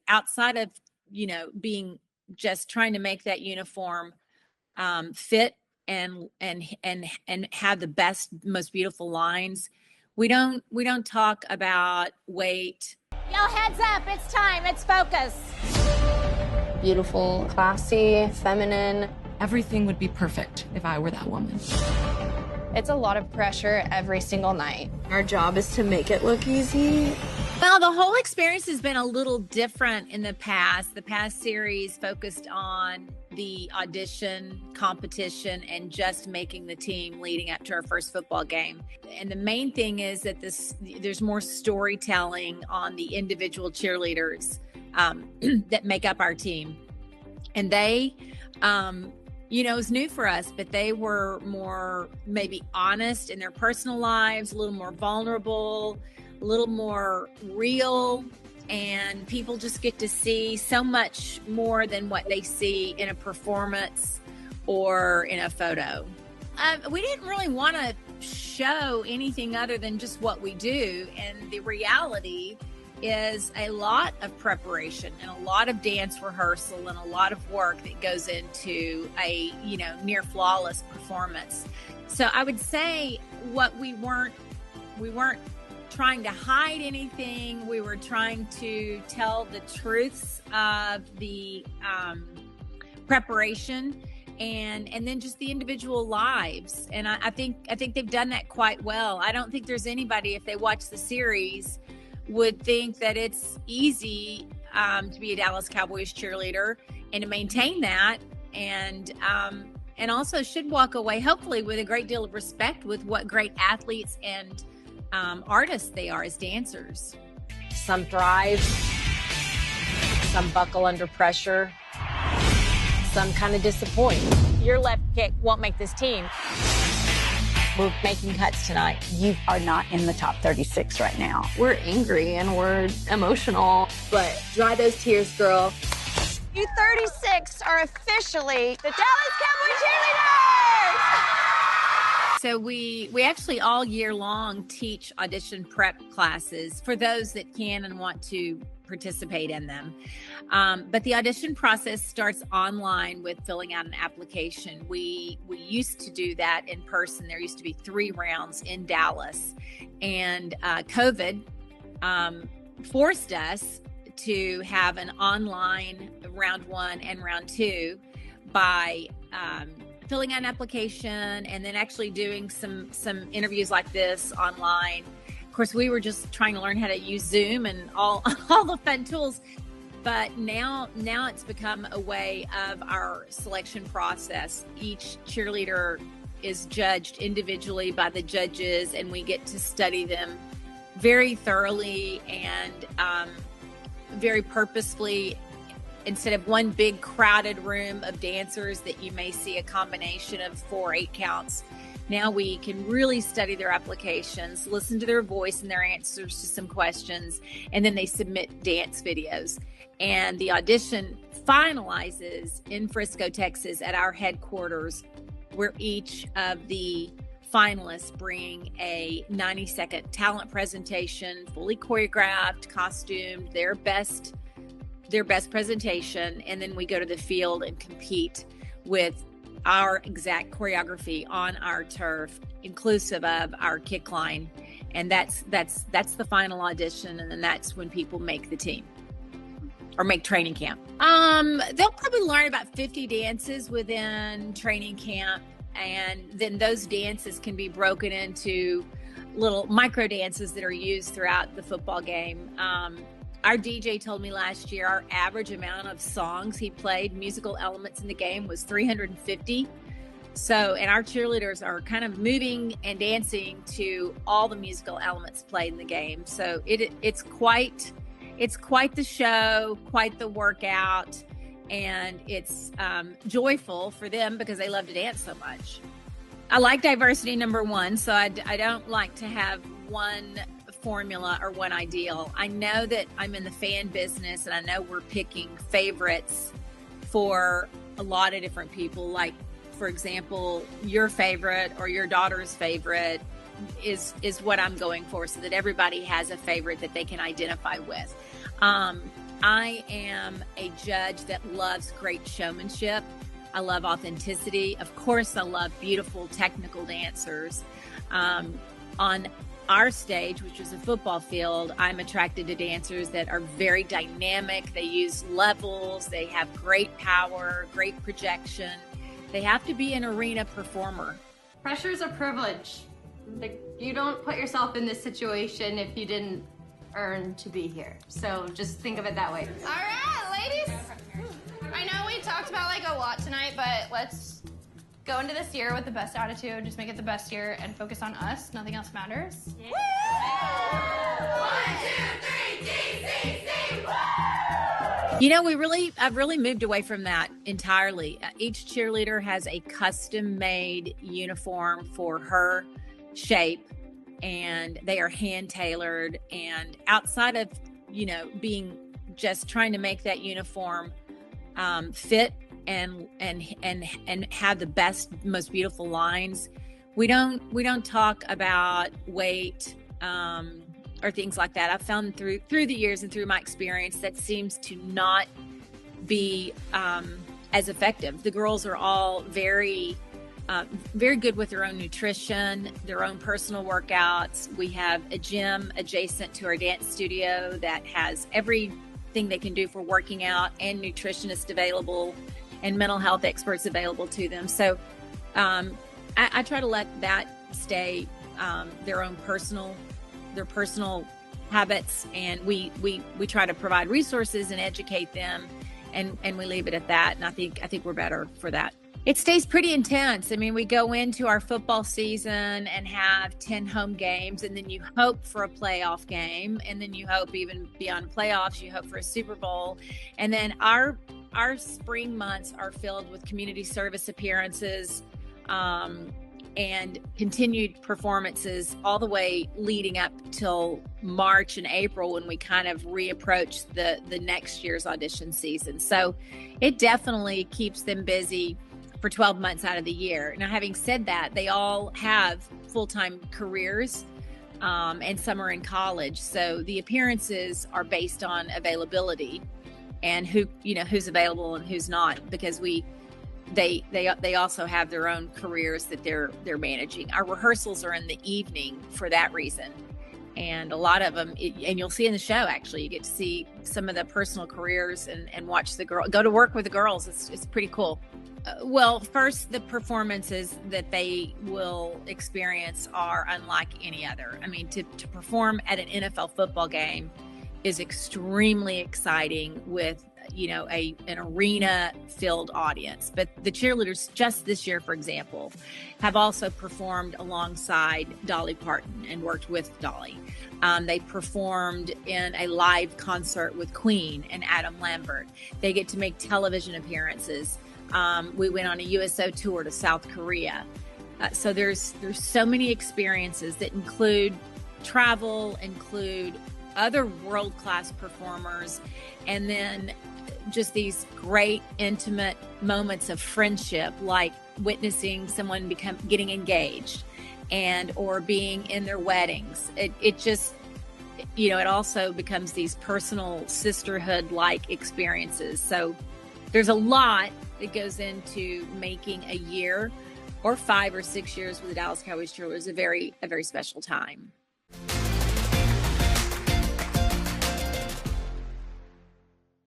outside of, being just trying to make that uniform fit and have the best, most beautiful lines, we don't talk about weight. Y'all heads up, it's time, it's focus. Beautiful, classy, feminine. Everything would be perfect if I were that woman. It's a lot of pressure every single night. Our job is to make it look easy. Well, the whole experience has been a little different in the past. The past series focused on the audition competition and just making the team leading up to our first football game. And the main thing is that there's more storytelling on the individual cheerleaders that make up our team. And they, it was new for us, but they were more maybe honest in their personal lives, a little more vulnerable, a little more real, and people just get to see so much more than what they see in a performance or in a photo. We didn't really want to show anything other than just what we do, and the reality is a lot of preparation and a lot of dance rehearsal and a lot of work that goes into a near flawless performance. So I would say we weren't trying to hide anything. We were trying to tell the truths of the preparation and then just the individual lives. And I think they've done that quite well. I don't think there's anybody, if they watch the series, would think that it's easy to be a Dallas Cowboys cheerleader and to maintain that, and also should walk away hopefully with a great deal of respect with what great athletes and artists they are as dancers. Some thrive, some buckle under pressure, some kind of disappoint. Your left kick won't make this team. We're making cuts tonight. You are not in the top 36 right now. We're angry and we're emotional, but dry those tears, girl. You 36 are officially the Dallas Cowboys Cheerleaders! So we actually all year long teach audition prep classes for those that can and want to participate in them. But the audition process starts online with filling out an application. We used to do that in person. There used to be 3 rounds in Dallas, and COVID forced us to have an online round 1 and round 2 by filling out an application and then actually doing some interviews like this online. Of course, we were just trying to learn how to use Zoom and all the fun tools. But now it's become a way of our selection process. Each cheerleader is judged individually by the judges, and we get to study them very thoroughly and very purposefully. Instead of one big crowded room of dancers that you may see a combination of 4 8 counts, now we can really study their applications, listen to their voice and their answers to some questions, and then they submit dance videos. And the audition finalizes in Frisco, Texas at our headquarters, where each of the finalists bring a 90-second talent presentation, fully choreographed, costumed, their best presentation, and then we go to the field and compete with our exact choreography on our turf, inclusive of our kick line. And that's the final audition, and then that's when people make the team or make training camp. They'll probably learn about 50 dances within training camp, and then those dances can be broken into little micro dances that are used throughout the football game. Our DJ told me last year our average amount of songs he played, musical elements in the game, was 350. So, and our cheerleaders are kind of moving and dancing to all the musical elements played in the game. So it's quite the show, quite the workout, and it's joyful for them because they love to dance so much. I like diversity, number one, so I don't like to have one formula or one ideal. I know that I'm in the fan business, and I know we're picking favorites for a lot of different people. Like, for example, your favorite or your daughter's favorite is what I'm going for, so that everybody has a favorite that they can identify with. I am a judge that loves great showmanship. I love authenticity. Of course, I love beautiful technical dancers. On our stage, which is a football field, I'm attracted to dancers that are very dynamic. They use levels. They have great power, great projection. They have to be an arena performer. Pressure is a privilege. Like, you don't put yourself in this situation if you didn't earn to be here. So just think of it that way. All right, ladies. I know we talked about like a lot tonight, but let's go into this year with the best attitude. Just make it the best year and focus on us. Nothing else matters. Yeah. Woo! 1, 2, 3, DCC. You know, I've really moved away from that entirely. Each cheerleader has a custom-made uniform for her shape, and they are hand-tailored. And outside of, being just trying to make that uniform fit and have the best, most beautiful lines, we don't talk about weight or things like that. I've found through the years and through my experience that seems to not be as effective. The girls are all very good with their own nutrition, their own personal workouts. We have a gym adjacent to our dance studio that has everything they can do for working out, and nutritionists available and mental health experts available to them. So I try to let that stay their personal habits, and we try to provide resources and educate them, and we leave it at that. And I think we're better for that. It stays pretty intense. I mean, we go into our football season and have 10 home games, and then you hope for a playoff game, and then you hope even beyond playoffs, you hope for a Super Bowl. And then our spring months are filled with community service appearances and continued performances all the way leading up till March and April, when we kind of reapproach the next year's audition season. So it definitely keeps them busy for 12 months out of the year. Now, having said that, they all have full-time careers, and some are in college. So the appearances are based on availability and who's available and who's not, because they also have their own careers that they're managing. Our rehearsals are in the evening for that reason. And a lot of them, and you'll see in the show, actually, you get to see some of the personal careers and watch the go to work with the girls. It's pretty cool. Well, first, the performances that they will experience are unlike any other. I mean, to perform at an NFL football game is extremely exciting with, an arena-filled audience. But the cheerleaders just this year, for example, have also performed alongside Dolly Parton and worked with Dolly. They performed in a live concert with Queen and Adam Lambert. They get to make television appearances. We went on a USO tour to South Korea. So there's so many experiences that include travel, include other world-class performers, and then just these great intimate moments of friendship, like witnessing someone getting engaged or being in their weddings. It just, it also becomes these personal sisterhood-like experiences. So there's a lot that goes into making a year or 5 or 6 years with the Dallas Cowboys Cheerleaders a very special time.